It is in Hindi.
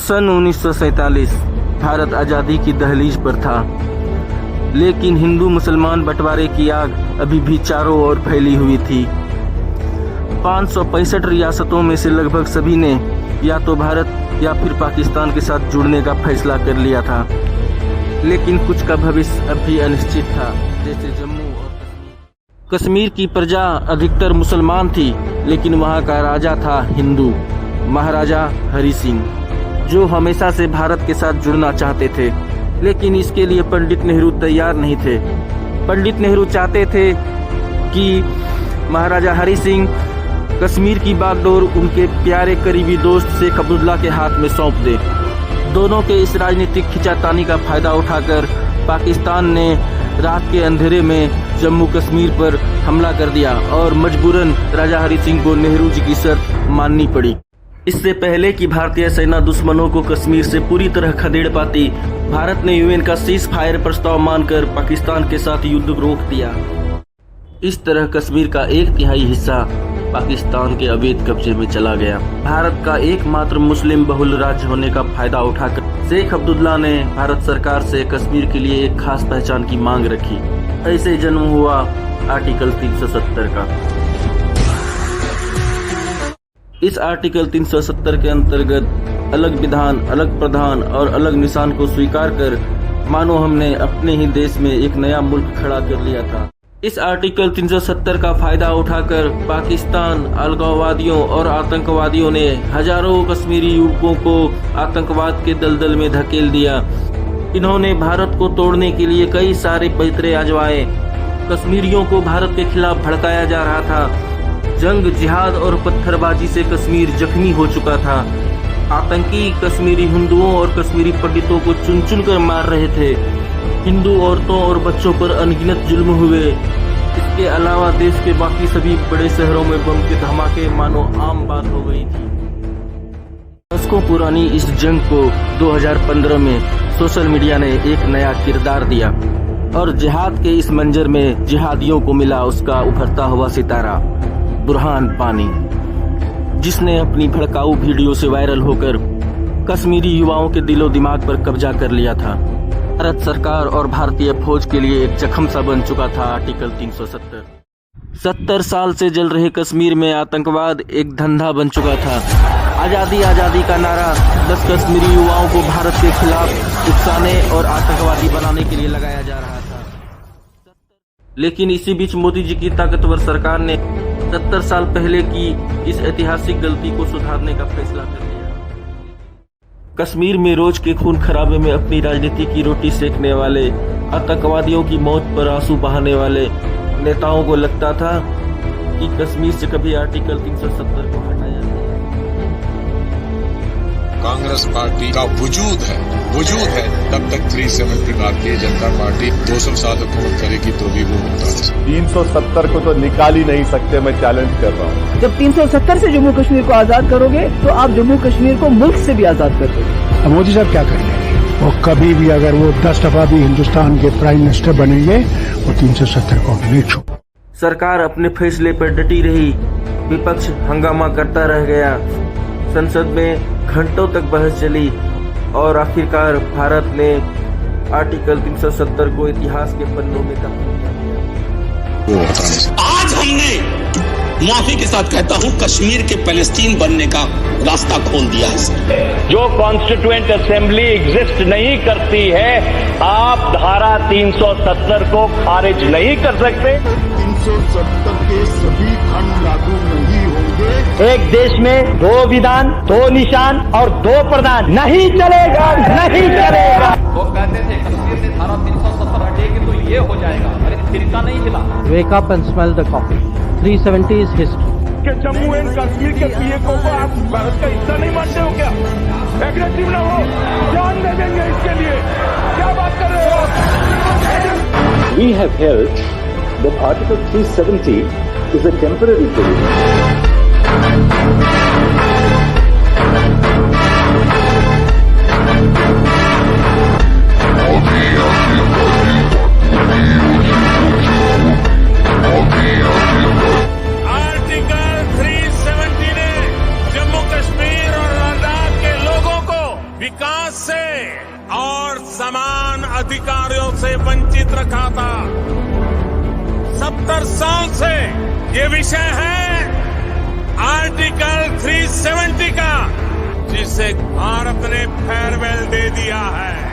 सन 1947 भारत आज़ादी की दहलीज पर था, लेकिन हिंदू मुसलमान बंटवारे की आग अभी भी चारों ओर फैली हुई थी। 565 रियासतों में से लगभग सभी ने या तो भारत या फिर पाकिस्तान के साथ जुड़ने का फैसला कर लिया था, लेकिन कुछ का भविष्य अब भी अनिश्चित था, जैसे जम्मू और कश्मीर की प्रजा अधिकतर मुसलमान थी, लेकिन वहाँ का राजा था हिंदू, महाराजा हरि सिंह, जो हमेशा से भारत के साथ जुड़ना चाहते थे, लेकिन इसके लिए पंडित नेहरू तैयार नहीं थे। पंडित नेहरू चाहते थे कि महाराजा हरि सिंह कश्मीर की बागडोर उनके प्यारे करीबी दोस्त शेख अब्दुल्ला के हाथ में सौंप दे। दोनों के इस राजनीतिक खिंचातानी का फायदा उठाकर पाकिस्तान ने रात के अंधेरे में जम्मू कश्मीर पर हमला कर दिया और मजबूरन राजा हरि सिंह को नेहरू जी की शर्त माननी पड़ी। इससे पहले कि भारतीय सेना दुश्मनों को कश्मीर से पूरी तरह खदेड़ पाती, भारत ने यूएन का सीज फायर प्रस्ताव मानकर पाकिस्तान के साथ युद्ध रोक दिया। इस तरह कश्मीर का 1/3 हिस्सा पाकिस्तान के अवैध कब्जे में चला गया। भारत का एकमात्र मुस्लिम बहुल राज्य होने का फायदा उठाकर शेख अब्दुल्ला ने भारत सरकार से कश्मीर के लिए एक खास पहचान की मांग रखी। ऐसे जन्म हुआ आर्टिकल 370 का। इस आर्टिकल 370 के अंतर्गत अलग विधान, अलग प्रधान और अलग निशान को स्वीकार कर मानो हमने अपने ही देश में एक नया मुल्क खड़ा कर लिया था। इस आर्टिकल 370 का फायदा उठाकर पाकिस्तान, अलगाववादियों और आतंकवादियों ने हजारों कश्मीरी युवकों को आतंकवाद के दलदल में धकेल दिया। इन्होंने भारत को तोड़ने के लिए कई सारे पैतरे आजमाए। कश्मीरियों को भारत के खिलाफ भड़काया जा रहा था। जंग, जिहाद और पत्थरबाजी से कश्मीर जख्मी हो चुका था। आतंकी कश्मीरी हिंदुओं और कश्मीरी पंडितों को चुन चुन कर मार रहे थे। हिंदू औरतों और बच्चों पर अनगिनत जुल्म हुए। इसके अलावा देश के बाकी सभी बड़े शहरों में बम के धमाके मानो आम बात हो गई थी। दशकों पुरानी इस जंग को 2015 में सोशल मीडिया ने एक नया किरदार दिया और जिहाद के इस मंजर में जिहादियों को मिला उसका उभरता हुआ सितारा बुरहान वानी, जिसने अपनी भड़काऊ वीडियो से वायरल होकर कश्मीरी युवाओं के दिलो दिमाग पर कब्जा कर लिया था। भारत सरकार और भारतीय फौज के लिए एक जख्म सा बन चुका था आर्टिकल 370। 70 साल से जल रहे कश्मीर में आतंकवाद एक धंधा बन चुका था। आज़ादी आज़ादी का नारा 10 कश्मीरी युवाओं को भारत के खिलाफ उकसाने और आतंकवादी बनाने के लिए लगाया जा रहा था। लेकिन इसी बीच मोदी जी की ताकतवर सरकार ने 70 साल पहले की इस ऐतिहासिक गलती को सुधारने का फैसला कर लिया। कश्मीर में रोज के खून खराबे में अपनी राजनीति की रोटी सेकने वाले, आतंकवादियों की मौत पर आंसू बहाने वाले नेताओं को लगता था कि कश्मीर से कभी आर्टिकल 370 को हटाया नहीं। कांग्रेस पार्टी का वजूद है तब तक 370 भारतीय जनता पार्टी 200 साल हुकूमत करेगी तो भी वो होता है। 370 को तो निकाल ही नहीं सकते, मैं चैलेंज कर रहा हूँ। जब 370 से जम्मू कश्मीर को आजाद करोगे तो आप जम्मू कश्मीर को मुल्क से भी आजाद कर दोगे। मोदी साहब क्या करेंगे? वो कभी भी अगर वो 10 दफा भी हिंदुस्तान के प्राइम मिनिस्टर बनेंगे वो 370 को नहीं छोड़। सरकार अपने फैसले पर डटी रही, विपक्ष हंगामा करता रह गया, संसद में घंटों तक बहस चली और आखिरकार भारत ने आर्टिकल 370 को इतिहास के पन्नों में दफन कर दिया। आज हमने माफी के साथ कहता हूं कश्मीर के पैलेस्टीन बनने का रास्ता खोल दिया है। जो कॉन्स्टिट्यूएंट असेंबली एग्जिस्ट नहीं करती है, आप धारा 370 को खारिज नहीं कर सकते। 370 के सभी खंड लागू नहीं होंगे। एक देश में 2 विधान, 2 निशान और 2 प्रधान नहीं चलेगा, नहीं चलेगा। वो कहते थे कश्मीर से धारा 370 हटेगी तो ये हो जाएगा, अरे तिरका नहीं हिला। Wake up and smell the coffee. 370 is history. कि जम्मू एंड कश्मीर के पीए को आप भारत का हिस्सा नहीं मानते हो क्या? एग्रेसिव ना हो, जान दे देंगे इसके लिए। क्या बात कर रहे हो? We have held that Article 370 is a temporary provision. अधिकारियों से वंचित रखा था। 70 साल से ये विषय है आर्टिकल 370 का, जिसे भारत ने फेयरवेल दे दिया है।